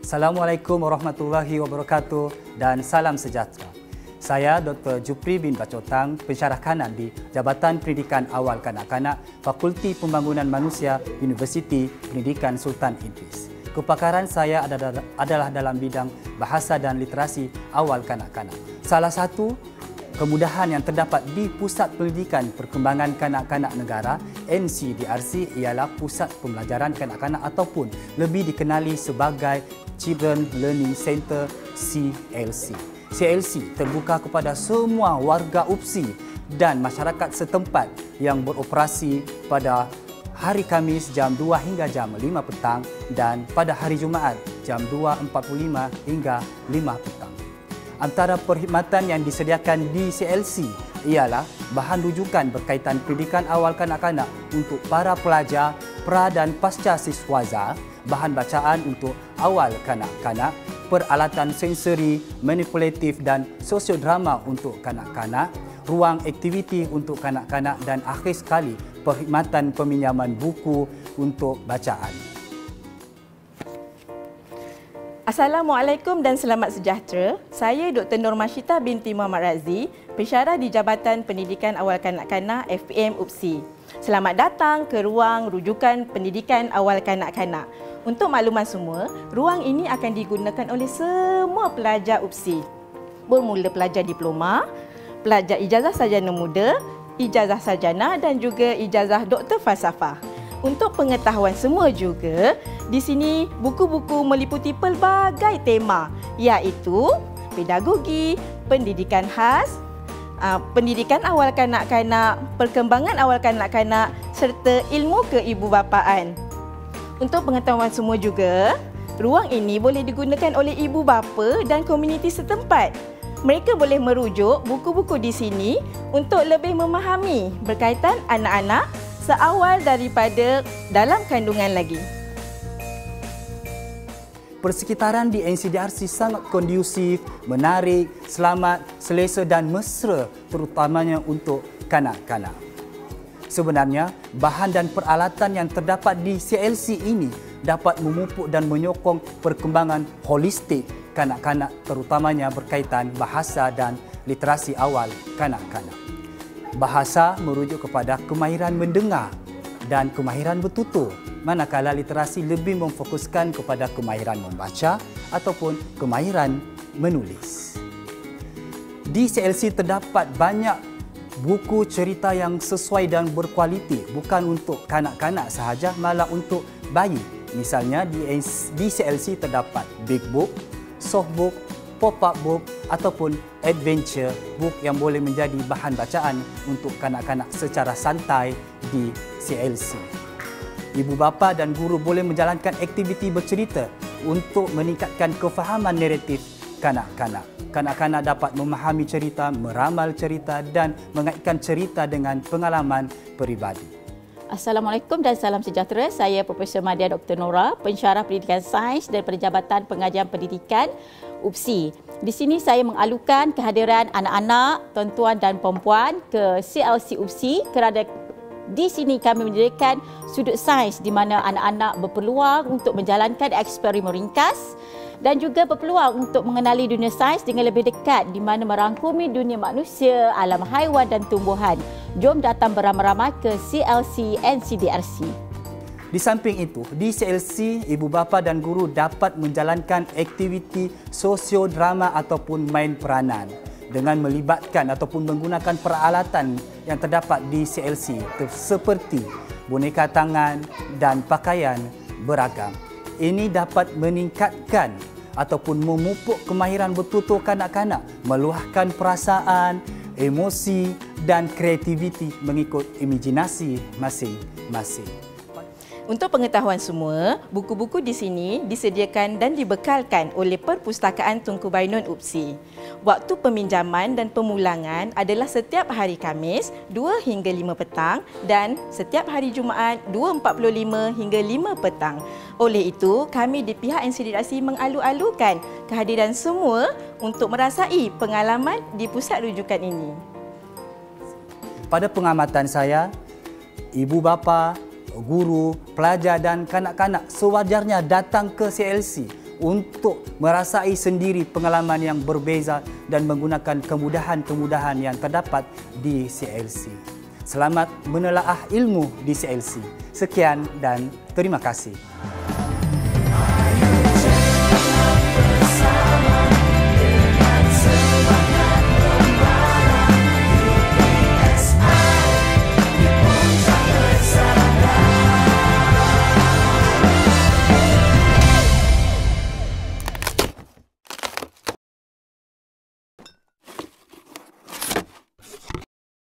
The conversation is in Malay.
Assalamualaikum warahmatullahi wabarakatuh dan salam sejahtera. Saya Dr. Jupri bin Bacotang, pensyarah kanan di Jabatan Pendidikan Awal Kanak-Kanak, Fakulti Pembangunan Manusia, Universiti Pendidikan Sultan Idris. Kepakaran saya adalah dalam bidang bahasa dan literasi awal kanak-kanak. Salah satu kemudahan yang terdapat di Pusat Pendidikan Perkembangan Kanak-Kanak Negara NCDRC ialah Pusat Pembelajaran Kanak-Kanak ataupun lebih dikenali sebagai Children Learning Center CLC. CLC terbuka kepada semua warga UPSI dan masyarakat setempat yang beroperasi pada hari Khamis jam 2 hingga jam 5 petang dan pada hari Jumaat jam 2.45 hingga 5 petang. Antara perkhidmatan yang disediakan di CLC ialah bahan rujukan berkaitan pendidikan awal kanak-kanak untuk para pelajar, pra dan pasca siswaza, bahan bacaan untuk awal kanak-kanak, peralatan sensori, manipulatif dan sosiodrama untuk kanak-kanak, ruang aktiviti untuk kanak-kanak dan akhir sekali perkhidmatan peminjaman buku untuk bacaan. Assalamualaikum dan selamat sejahtera. Saya Dr. Nur Mashita binti Muhammad Razi, pensyarah di Jabatan Pendidikan Awal Kanak-Kanak FPM UPSI. Selamat datang ke ruang rujukan pendidikan awal kanak-kanak. Untuk makluman semua, ruang ini akan digunakan oleh semua pelajar UPSI. Bermula pelajar diploma, pelajar ijazah sarjana muda, ijazah sarjana dan juga ijazah doktor falsafah. Untuk pengetahuan semua juga, di sini buku-buku meliputi pelbagai tema iaitu pedagogi, pendidikan khas, pendidikan awal kanak-kanak, perkembangan awal kanak-kanak serta ilmu keibubapaan. Untuk pengetahuan semua juga, ruang ini boleh digunakan oleh ibu bapa dan komuniti setempat. Mereka boleh merujuk buku-buku di sini untuk lebih memahami berkaitan anak-anak seawal daripada dalam kandungan lagi. Persekitaran di NCDRC sangat kondusif, menarik, selamat, selesa dan mesra terutamanya untuk kanak-kanak. Sebenarnya, bahan dan peralatan yang terdapat di CLC ini dapat memupuk dan menyokong perkembangan holistik kanak-kanak terutamanya berkaitan bahasa dan literasi awal kanak-kanak. Bahasa merujuk kepada kemahiran mendengar dan kemahiran bertutur, manakala literasi lebih memfokuskan kepada kemahiran membaca ataupun kemahiran menulis. Di CLC terdapat banyak buku cerita yang sesuai dan berkualiti, bukan untuk kanak-kanak sahaja, malah untuk bayi. Misalnya di CLC terdapat big book, soft book, pop-up book ataupun adventure book yang boleh menjadi bahan bacaan untuk kanak-kanak secara santai di CLC. Ibu bapa dan guru boleh menjalankan aktiviti bercerita untuk meningkatkan kefahaman naratif kanak-kanak. Kanak-kanak dapat memahami cerita, meramal cerita dan mengaitkan cerita dengan pengalaman peribadi. Assalamualaikum dan salam sejahtera. Saya Profesor Madya Dr. Nora, pensyarah pendidikan sains daripada Jabatan Pengajian Pendidikan UPSI. Di sini saya mengalukan kehadiran anak-anak, tuan-tuan dan puan-puan ke CLC UPSI kerana di sini kami menyediakan sudut sains di mana anak-anak berpeluang untuk menjalankan eksperimen ringkas dan juga berpeluang untuk mengenali dunia sains dengan lebih dekat di mana merangkumi dunia manusia, alam haiwan dan tumbuhan. Jom datang beramai-ramai ke CLC NCDRC. Di samping itu, di CLC, ibu bapa dan guru dapat menjalankan aktiviti sosiodrama ataupun main peranan dengan melibatkan ataupun menggunakan peralatan yang terdapat di CLC seperti boneka tangan dan pakaian beragam. Ini dapat meningkatkan ataupun memupuk kemahiran bertutur kanak-kanak, meluahkan perasaan, emosi dan kreativiti mengikut imajinasi masing-masing. Untuk pengetahuan semua, buku-buku di sini disediakan dan dibekalkan oleh Perpustakaan Tunku Bainun UPSI. Waktu peminjaman dan pemulangan adalah setiap hari Khamis 2 hingga 5 petang dan setiap hari Jumaat 2.45 hingga 5 petang. Oleh itu, kami di pihak NCDRC mengalu-alukan kehadiran semua untuk merasai pengalaman di pusat rujukan ini. Pada pengamatan saya, ibu bapa, guru, pelajar dan kanak-kanak sewajarnya datang ke CLC untuk merasai sendiri pengalaman yang berbeza dan menggunakan kemudahan-kemudahan yang terdapat di CLC. Selamat menelaah ilmu di CLC. Sekian dan terima kasih.